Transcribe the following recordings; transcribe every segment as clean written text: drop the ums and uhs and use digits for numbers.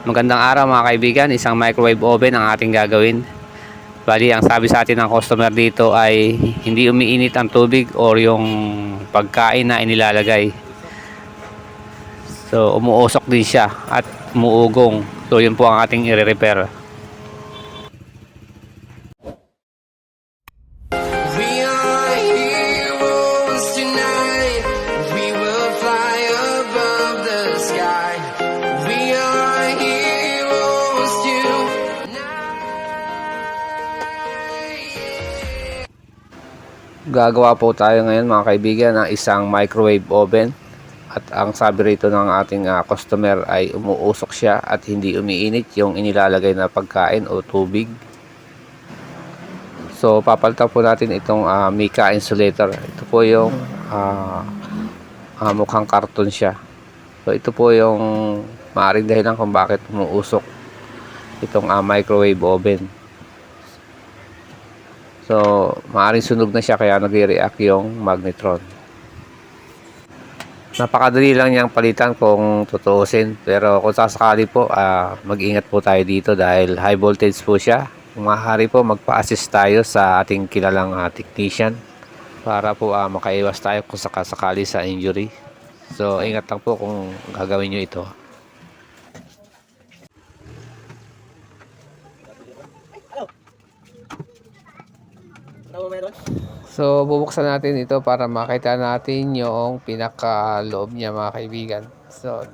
Magandang araw mga kaibigan, isang microwave oven ang ating gagawin. Bali, ang sabi sa atin ng customer dito ay hindi umiinit ang tubig or yung pagkain na inilalagay. So, umuusok din siya at umuugong. So, yun po ang ating i-repair. Gagawa po tayo ngayon mga kaibigan ng isang microwave oven. At ang sabi rito ng ating customer ay umuusok siya at hindi umiinit yung inilalagay na pagkain o tubig. So papalitan po natin itong mica insulator. Ito po yung mukhang karton siya. So ito po yung maaaring dahilan kung bakit umuusok itong microwave oven. So, maaaring sunog na siya kaya nagre-react yung magnetron. Napakadali lang niyang palitan kung tutuusin. Pero kung sasakali po, mag-ingat po tayo dito dahil high voltage po siya. Maaari po magpa-assist tayo sa ating kilalang technician para po makaiwas tayo kung sakasakali sa injury. So, ingat lang po kung gagawin nyo ito. So bubuksan natin ito para makita natin yung pinakaloob niya mga kaibigan. So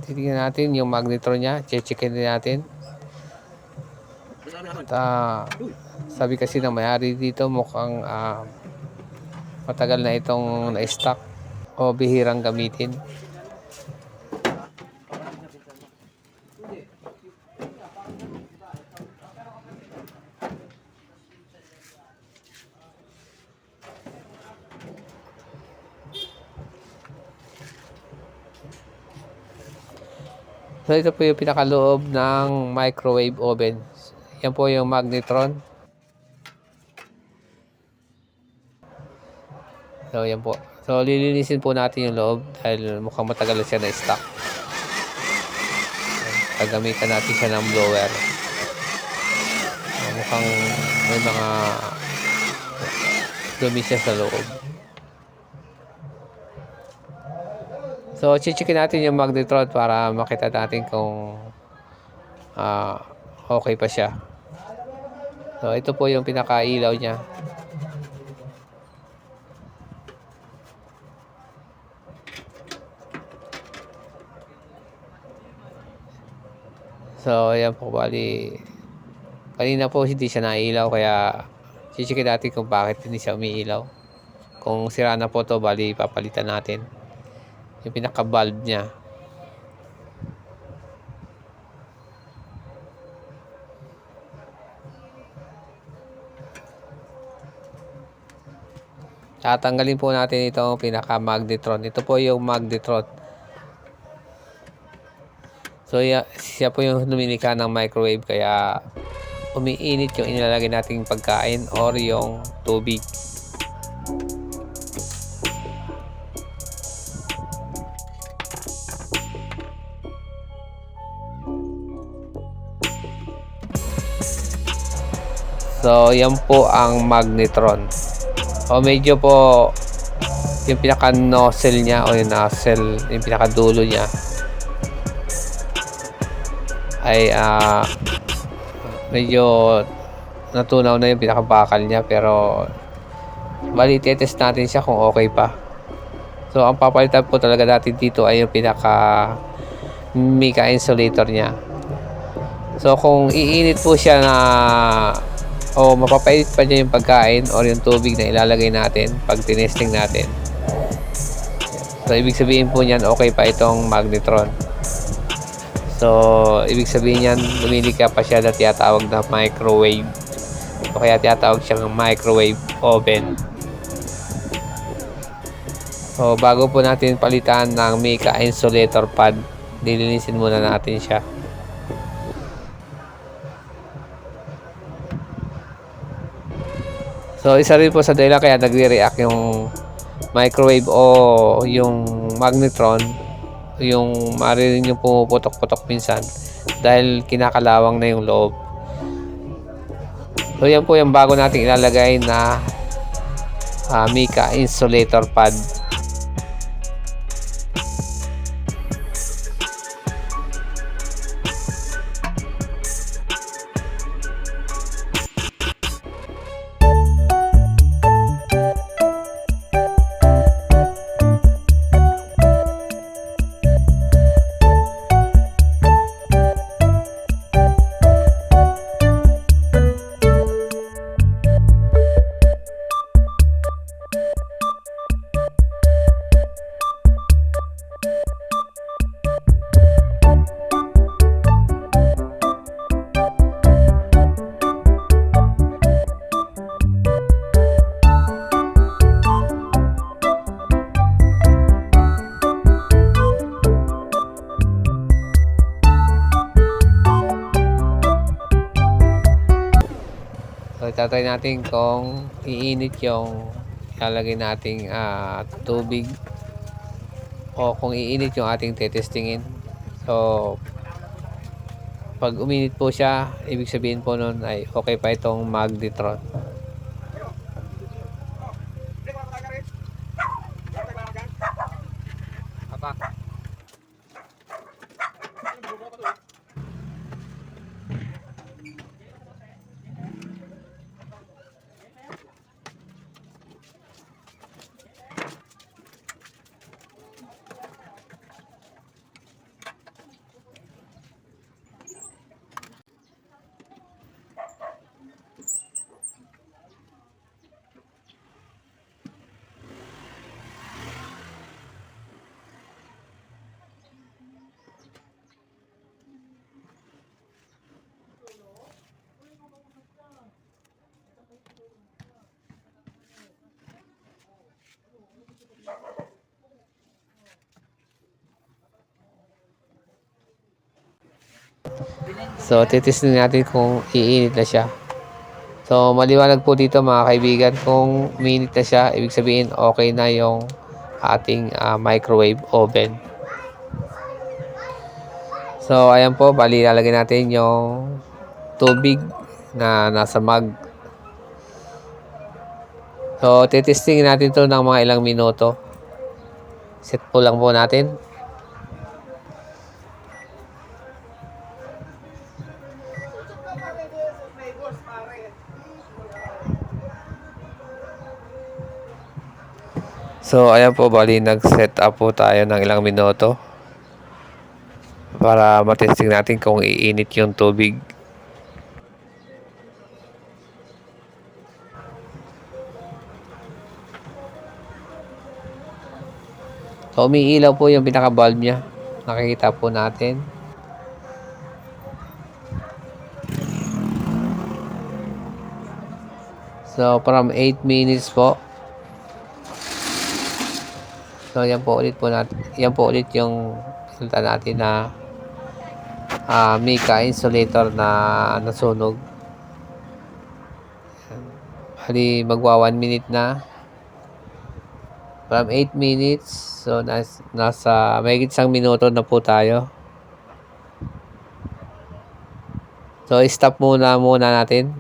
titingnan natin yung magnetron niya, checkin din natin. At sabi kasi ng may-ari dito mukhang matagal na itong na-stock o bihirang gamitin. So ito po yung pinakaloob ng microwave oven. Yan po yung magnetron. So yan po. So lilinisin po natin yung loob dahil mukhang matagal na siya na stock. Gagamitan natin siya ng blower. Mukhang may mga dumi siya sa loob. So, checkin natin yung magnetron para makita natin kung okay pa siya. So, ito po yung pinakailaw niya. So, ayan po, bali. Kanina po hindi siya nailaw kaya checkin natin kung bakit hindi siya umiilaw. Kung sira na po to, bali papalitan natin yung pinaka-valve niya. Tatanggalin po natin itong pinaka-magnetron. Ito po yung magnetron. So, siya po yung lumilikha ng microwave kaya umiinit yung inilalagay nating pagkain or yung tubig. So, yan po ang magnetron. O medyo po yung pinaka-nozzle niya o yung nozzle, yung pinaka-dulo niya ay medyo natunaw na yung pinaka-bakal niya pero bali test natin siya kung okay pa. So, ang papalitan po talaga natin dito ay yung pinaka-mica insulator niya. So, kung iinit po siya na o mapapait pa niya yung pagkain or yung tubig na ilalagay natin pag tinesting natin. So, ibig sabihin po niyan okay pa itong magnetron. So, ibig sabihin niyan lumilikha pa siya na tinatawag na microwave. O kaya tinatawag siyang microwave oven. So, bago po natin palitan ng mica insulator pad, dilinisin muna natin siya. So, isa rin po sa dahilan kaya nagre-react yung microwave o yung magnetron yung maririnig yung pumuputok-putok minsan dahil kinakalawang na yung loob. So yan po yung bago nating ilalagay na Mica insulator pad. So itatry natin kung iinit yung ilalagay nating tubig o kung iinit yung ating tetestingin. So pag uminit po siya, ibig sabihin po nun ay okay pa itong magnetron. So titesting natin kung iinit na siya. So maliwanag po dito mga kaibigan, kung uminit na siya, ibig sabihin okay na yung ating microwave oven. So ayan po, bali lalagay natin yung tubig na nasa mug. So titesting natin to ng mga ilang minuto. Set po lang po natin. So ayan po, bali nag-set up po tayo ng ilang minuto para matesting natin kung iinit yung tubig. So umiilaw po yung pinaka-bulb niya. Nakikita po natin. So from 8 minutes po. So yan po ulit po natin. Yan po ulit yung resulta natin na Mica insulator na nasunog. Bali magwa 1 minute na. From 8 minutes. So nasa mahigit 1 minuto na po tayo. So stop muna natin.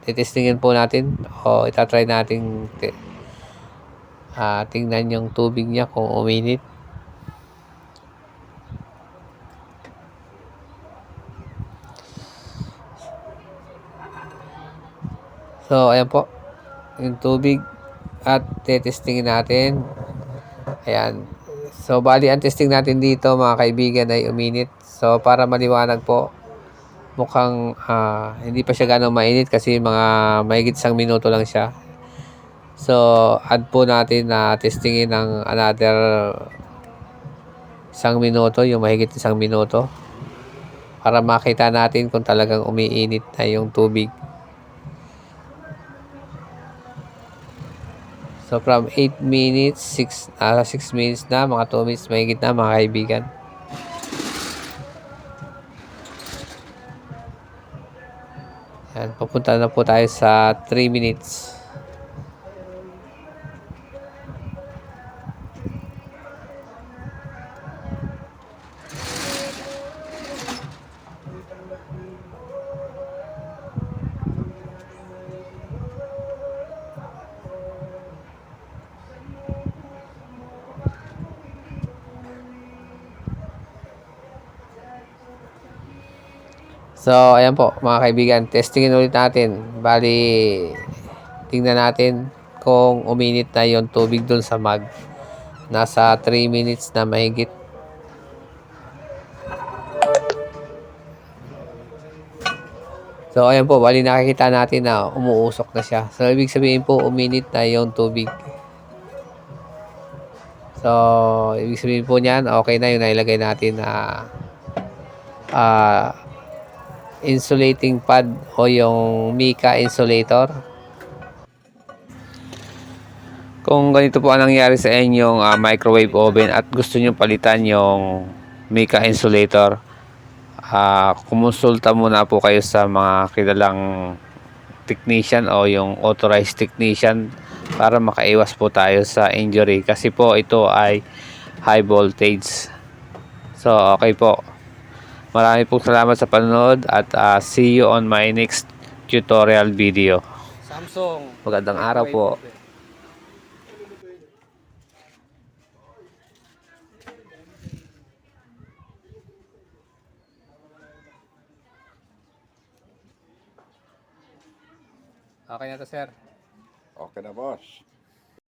Titestingin po natin o itatry natin tingnan yung tubig niya kung uminit. So ayan po yung tubig at titestingin natin. Ayan. So bali ang testing natin dito mga kaibigan ay uminit. So para maliwanag po, mukhang hindi pa siya gano'ng mainit kasi mga mahigit 1 minuto lang siya. So add po natin na testingin ng another 1 minuto, yung mahigit 1 minuto, para makita natin kung talagang umiinit na yung tubig. So from 8 minutes, 6 minutes na, mga 2 minutes mahigit na mga kaibigan. Yan, papunta na po tayo sa 3 minutes. So, ayan po mga kaibigan, testingin ulit natin. Bali, tingnan natin kung uminit na yung tubig dun sa mug. Nasa 3 minutes na mahigit. So, ayan po, bali nakikita natin na umuusok na siya. So, ibig sabihin po, uminit na yung tubig. So, ibig sabihin po niyan, okay na yung nailagay natin na ah, insulating pad o yung mica insulator. Kung ganito po ang nangyari sa inyong microwave oven at gusto nyo palitan yung mica insulator, kumonsulta muna po kayo sa mga kilalang technician o yung authorized technician para makaiwas po tayo sa injury kasi po ito ay high voltage. So, okay po. Marami pong salamat sa panonood at see you on my next tutorial video. Samsung. Magandang araw po. Okay na to, sir. Okay na, boss.